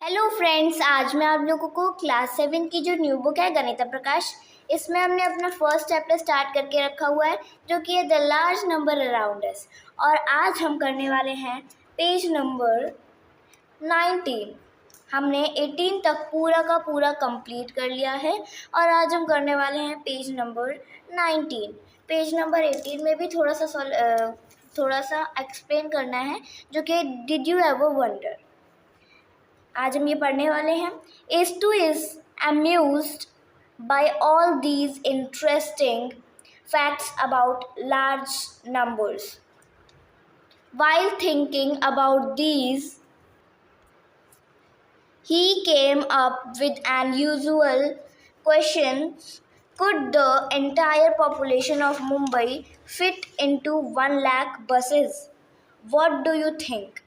Hello friends, आज मैं आप लोगों को क्लास 7 की जो न्यू बुक है गणित प्रकाश, इसमें हमने अपना फर्स्ट चैप्टर स्टार्ट करके रखा हुआ है जो कि है the large number around us. और आज हम करने वाले हैं पेज नंबर 19। हमने 18 तक पूरा का पूरा कंप्लीट कर लिया है और आज हम करने वाले हैं पेज नंबर 19। पेज नंबर 18 में भी थोड़ा सा एक्सप्लेन करना है जो कि डिड यू एवर वंडर। आज हम ये पढ़ने वाले हैं। A2 is amused by all these interesting facts about large numbers. While thinking about these, he came up with an usual question: could the entire population of Mumbai fit into 1 lakh buses? What do you think?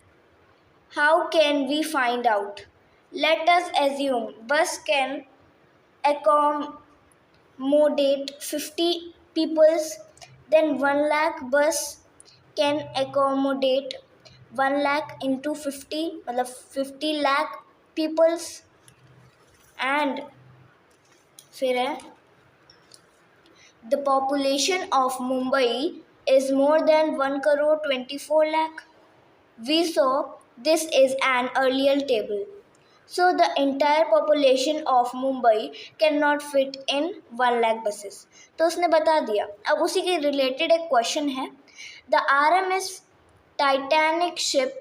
How can we find out? Let us assume bus can accommodate 50 peoples, then 1 lakh bus can accommodate 1 lakh into 50, मतलब 50 lakh peoples, and फिर है the population of Mumbai is more than 1 crore 24 lakh. We saw this is an earlier table. So the entire population of Mumbai cannot fit in 1 lakh buses. तो उसने बता दिया। अब उसी के रिलेटेड एक क्वेश्चन है। The RMS Titanic ship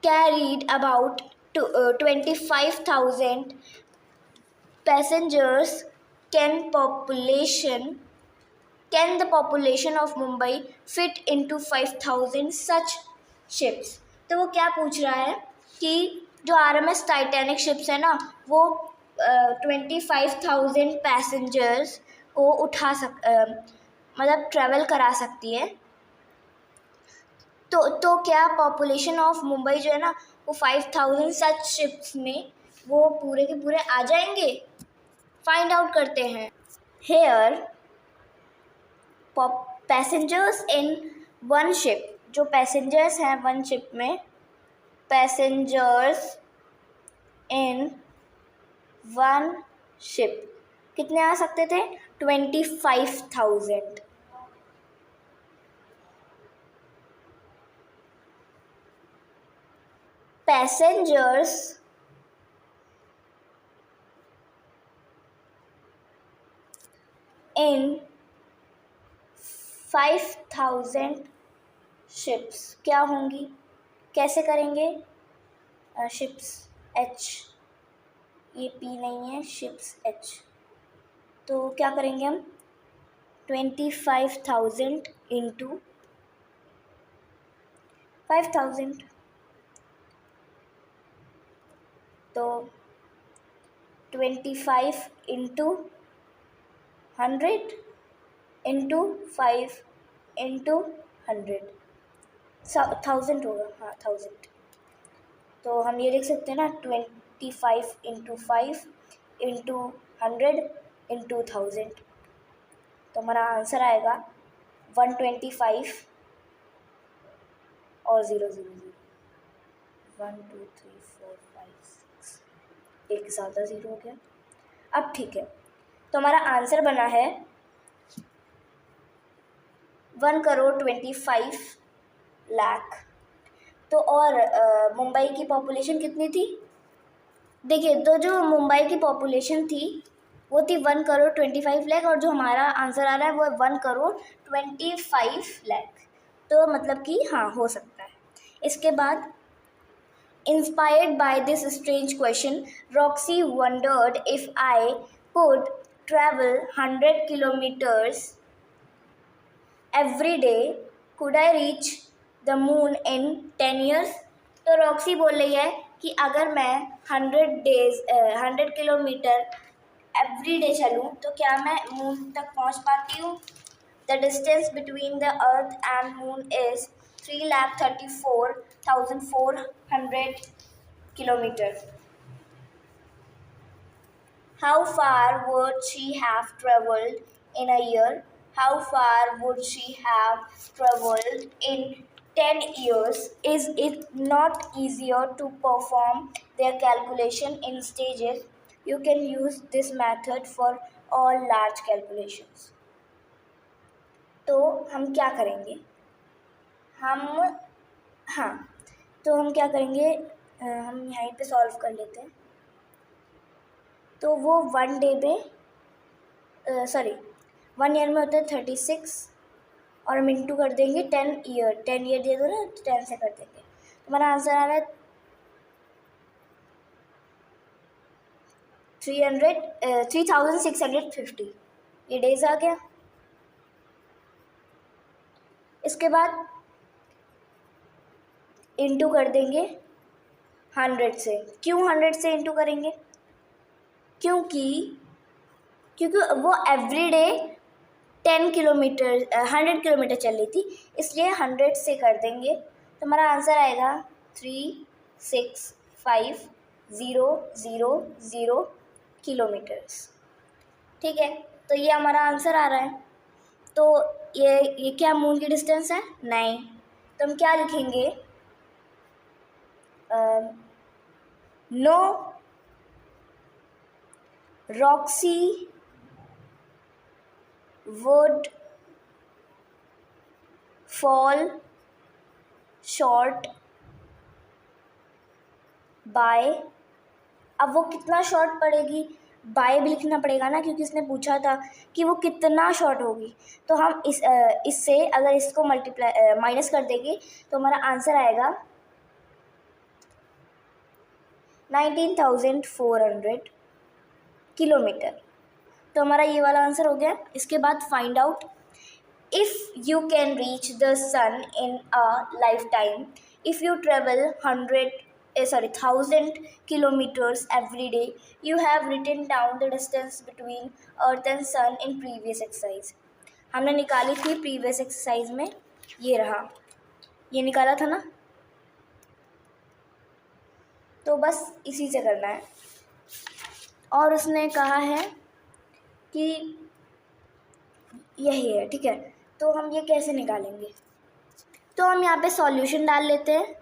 carried about 25,000 passengers. Can the population of Mumbai fit into 5,000 such ships? तो वो क्या पूछ रहा है कि जो RMS टाइटैनिक शिप्स है ना, वो 25,000 पैसेंजर्स को मतलब ट्रैवल करा सकती है। तो क्या पॉपुलेशन ऑफ मुंबई जो है ना, वो 5,000 सच शिप्स में वो पूरे के पूरे आ जाएंगे? फाइंड आउट करते हैं। Here passengers in one ship, जो पैसेंजर्स हैं वन शिप में, पैसेंजर्स इन वन शिप कितने आ सकते थे? 25,000। पैसेंजर्स इन 5,000 शिप्स क्या होंगी? कैसे करेंगे? शिप्स एच, ये पी नहीं है, शिप्स एच। तो क्या करेंगे हम? 25,000 इंटू 5,000, तो 25 इंटू 100 इंटू 5 इंटू 100, 1000 होगा। हाँ, 1000। तो हम ये लिख सकते हैं ना, 25 इंटू 5 इंटू 100 इंटू 1000। तो हमारा आंसर आएगा 125 और 0 0 0, 1 2 3 4 5 6, एक ज़्यादा 0 हो गया। अब ठीक है, तो हमारा आंसर बना है 1 करोड़ 25 लाख। तो और मुंबई की पॉपुलेशन कितनी थी? देखिए, तो जो मुंबई की पॉपुलेशन थी वो थी 1 करोड़ 25 लाख, और जो हमारा आंसर आ रहा है वो है 1 करोड़ 25 लाख। तो मतलब कि हाँ, हो सकता है। इसके बाद, inspired by this strange question, Roxy wondered if I could travel 100 kilometres every day, could I reach the moon in 10 years। तो रॉक्सी बोल रही है कि अगर मैं 100 किलोमीटर एवरी डे चलूँ तो क्या मैं मून तक पहुँच पाती हूँ? The distance between the earth and moon is 3,34,400 kilometre. How far would she have traveled in a year? How far would she have traveled in 10 years, is it not easier to perform their calculation in stages? You can use this method for all large calculations. तो हम क्या करेंगे, हम हाँ तो हम क्या करेंगे, हम यहीं पे सॉल्व कर लेते हैं. तो वो 1 डे में सॉरी 1 ईयर में होता है 36, और हम इंटू कर देंगे 10 ईयर दे दो ना, 10 से कर देंगे. तो हमारा आंसर आ रहा है 3650. ये डेज आ गया. इसके बाद इंटू कर देंगे 100 से. क्यों 100 से इंटू करेंगे? क्योंकि वो एवरीडे 100 किलोमीटर चल रही थी, इसलिए 100 से कर देंगे. तो हमारा आंसर आएगा 365000 किलोमीटर्स. ठीक है, तो ये हमारा आंसर आ रहा है. तो ये क्या मून की डिस्टेंस है? नहीं. तो हम क्या लिखेंगे? No Roxy would fall short by. अब वो कितना शॉर्ट पड़ेगी, बाय भी लिखना पड़ेगा ना, क्योंकि इसने पूछा था कि वो कितना शॉर्ट होगी. तो हम इससे अगर इसको माइनस कर देंगे तो हमारा आंसर आएगा 19,400 किलोमीटर. तो हमारा ये वाला आंसर हो गया. इसके बाद find out if you can reach the sun in a lifetime, if you travel 1000 kilometers every day, you have written down the distance between earth and sun in previous exercise. हमने निकाली थी previous exercise में, ये रहा, ये निकाला था ना. तो बस इसी से करना है. और उसने कहा है कि यही है. ठीक है, तो हम ये कैसे निकालेंगे? तो हम यहाँ पे सॉल्यूशन डाल लेते हैं.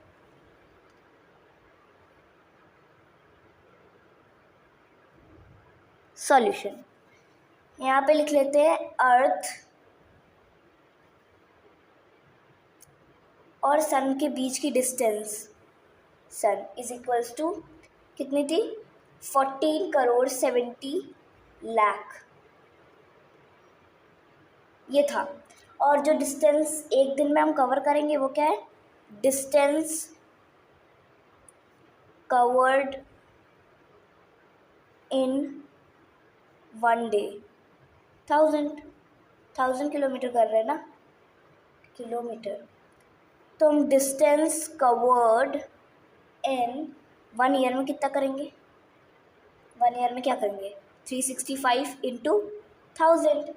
सॉल्यूशन यहाँ पे लिख लेते हैं अर्थ और सन के बीच की distance, sun is equals to कितनी थी? 14 करोड़ 70 लाख ये था. और जो डिस्टेंस एक दिन में हम कवर करेंगे वो क्या है? Distance covered in 1 day. 1000 kilometre कर रहे हैं ना, किलोमीटर. तो हम डिस्टेंस कवर्ड इन 1 ईयर में कितना करेंगे? 1 ईयर में क्या करेंगे? 365 इंटू 1000.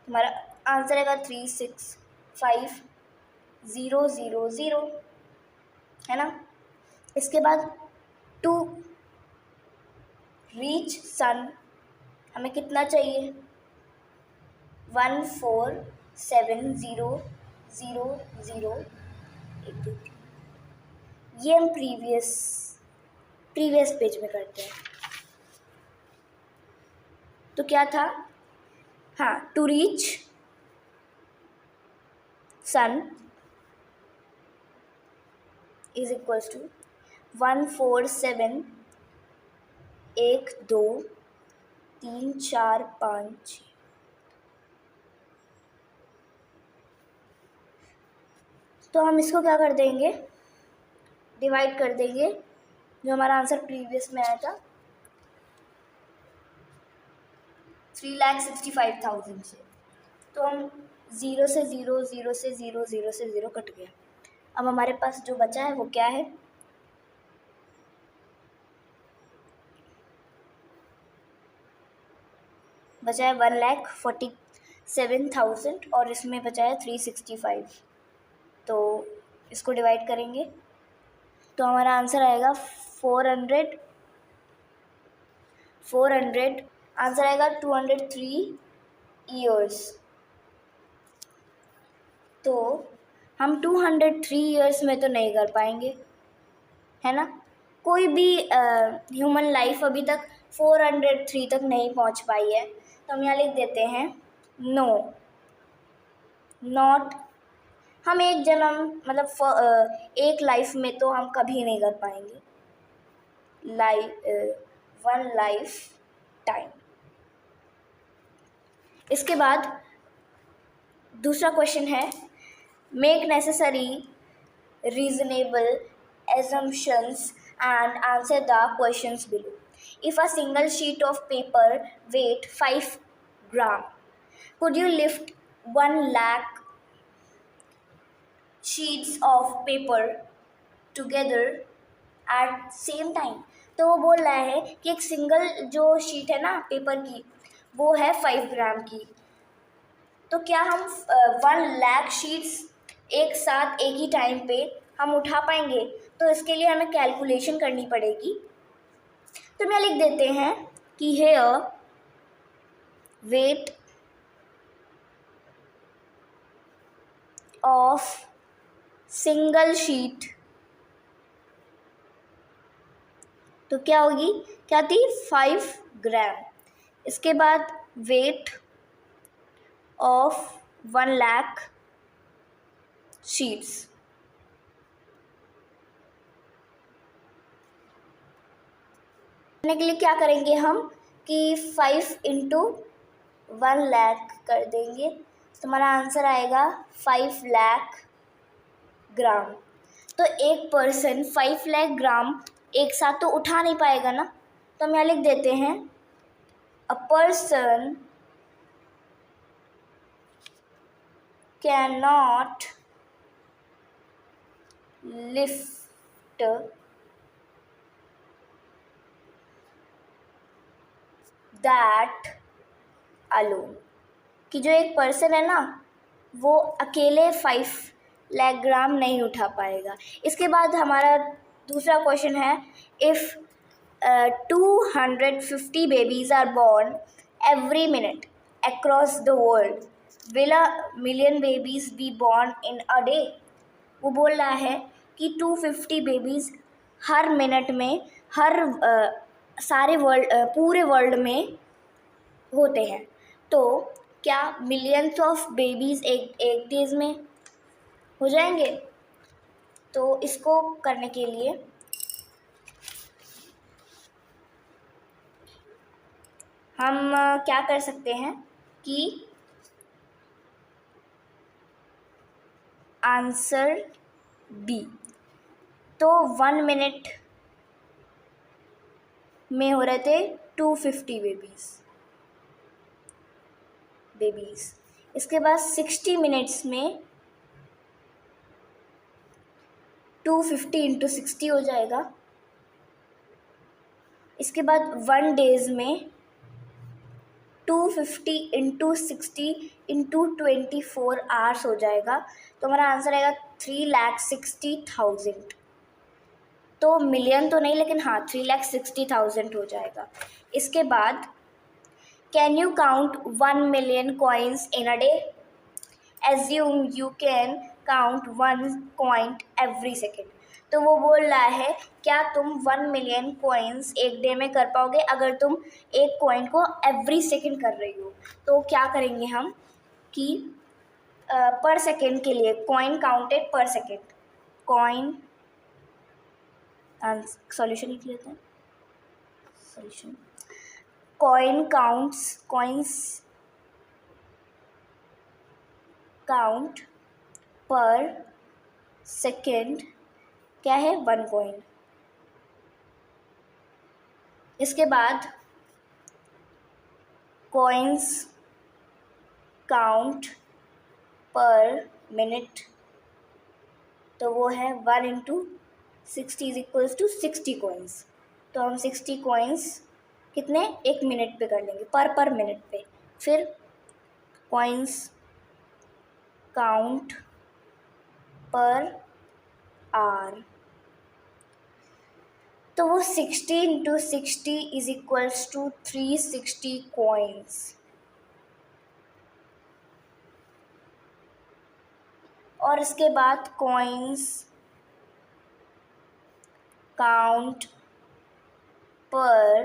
हमारा आंसर आएगा 365,000 है ना. इसके बाद टू रीच सन हमें कितना चाहिए? 147000. ये हम प्रीवियस पेज में करते हैं. तो क्या था? हाँ, to reach sun is equals to 147 1 2 3 4 5 6. तो हम इसको क्या कर देंगे? डिवाइड कर देंगे, जो हमारा आंसर प्रीवियस में आया था 3,65,000 से. तो हम 0 से 0 0 से 0 0 से 0 कट गया. अब हमारे पास जो बचा है वो क्या है? बचा है 1,47,000 और इसमें बचा है 365. तो इसको डिवाइड करेंगे तो हमारा आंसर आएगा 400. आंसर आएगा 203 ईयर्स. तो हम 203 ईयर्स में तो नहीं कर पाएंगे, है ना। कोई भी ह्यूमन लाइफ अभी तक 403 तक नहीं पहुंच पाई है। तो हम यहाँ लिख देते हैं नो, नॉट। हम एक जन्म मतलब एक लाइफ में तो हम कभी नहीं कर पाएंगे, वन लाइफ टाइम। इसके बाद दूसरा क्वेश्चन है, make necessary reasonable assumptions and answer the questions below. If a single sheet of paper weight 5 gram, could you lift 1 lakh sheets of paper together at same time? तो वो बोल रहा है कि एक सिंगल जो शीट है ना पेपर की, वो है 5 ग्राम की, तो क्या हम 1 लाख शीट्स एक साथ एक ही टाइम पे हम उठा पाएंगे? तो इसके लिए हमें कैलकुलेशन करनी पड़ेगी। तो मैं लिख देते हैं कि here weight of single sheet, तो क्या होगी, क्या थी, 5 ग्राम। इसके बाद वेट ऑफ 1 लाख शीट्स, करने के लिए क्या करेंगे हम कि 5 इंटू 1 लाख कर देंगे, तो हमारा आंसर आएगा 5 लाख ग्राम। तो एक पर्सन 5 लाख ग्राम एक साथ तो उठा नहीं पाएगा ना, तो हम यहाँ लिख देते हैं a person can not lift that alone, कि जो एक पर्सन है ना वो अकेले 5 लाख ग्राम नहीं उठा पाएगा। इसके बाद हमारा दूसरा क्वेश्चन है, if 250 babies are born every minute across the world, will a million babies be born in a day. वो बोल रहा है कि 250 बेबीज़ हर मिनट में हर सारे वर्ल्ड पूरे वर्ल्ड में होते हैं, तो क्या मिलियंस ऑफ बेबीज़ एक डेज में हो जाएंगे? तो इसको करने के लिए हम क्या कर सकते हैं कि आंसर बी, तो 1 मिनट में हो रहे थे 250 बेबीज़। इसके बाद 60 मिनट्स में 250 इंटू 60 हो जाएगा। इसके बाद 1 डेज में 250 इंटू 60 इंटू 24 आवर्स हो जाएगा, तो हमारा आंसर आएगा 3,60,000। तो मिलियन तो नहीं, लेकिन हाँ 3,60,000 हो जाएगा। इसके बाद can you count 1 million coins in a day? Assume you can count 1 coin every second. तो वो बोल रहा है क्या तुम 1 मिलियन कॉइन्स एक डे में कर पाओगे अगर तुम एक कॉइन को एवरी सेकेंड कर रही हो? तो क्या करेंगे हम कि पर सेकेंड के लिए कॉइन काउंटेड पर सेकेंड, कॉइन सॉल्यूशन लिख लेते हैं, सॉल्यूशन कॉइन्स काउंट पर सेकेंड क्या है, 1 कॉइन। इसके बाद कॉइन्स काउंट पर मिनट, तो वो है 1 into 60 is equals to 60 coins. तो हम 60 कॉइन्स कितने, 1 मिनट पे कर लेंगे, पर मिनट पे। फिर कॉइन्स काउंट पर आवर, तो वो 60 into 60 is equals to 360 coins. और इसके बाद कॉइन्स काउंट पर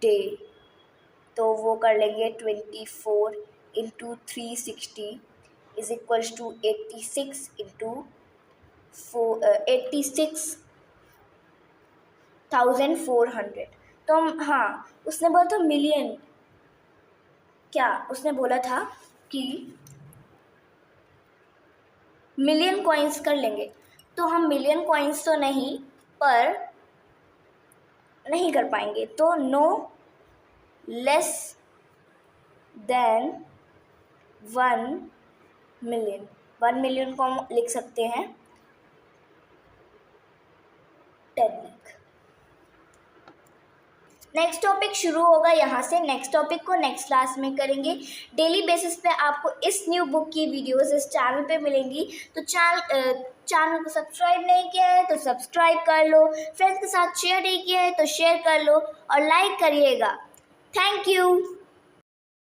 डे, तो वो कर लेंगे 24 into 360 is equals to 86 into 86,400। तो हम, हाँ उसने बोला था मिलियन, क्या उसने बोला था कि मिलियन कॉइन्स कर लेंगे, तो हम मिलियन कॉइन्स तो नहीं पर नहीं कर पाएंगे, तो नो लेस देन 1 मिलियन। 1 मिलियन को हम लिख सकते हैं 10 लाख। नेक्स्ट टॉपिक शुरू होगा यहाँ से। नेक्स्ट टॉपिक को नेक्स्ट क्लास में करेंगे। डेली बेसिस पे आपको इस न्यू बुक की वीडियोस इस चैनल पे मिलेंगी, तो चैनल को सब्सक्राइब नहीं किया है तो सब्सक्राइब कर लो, फ्रेंड्स के साथ शेयर नहीं किया है तो शेयर कर लो और लाइक करिएगा। Thank you.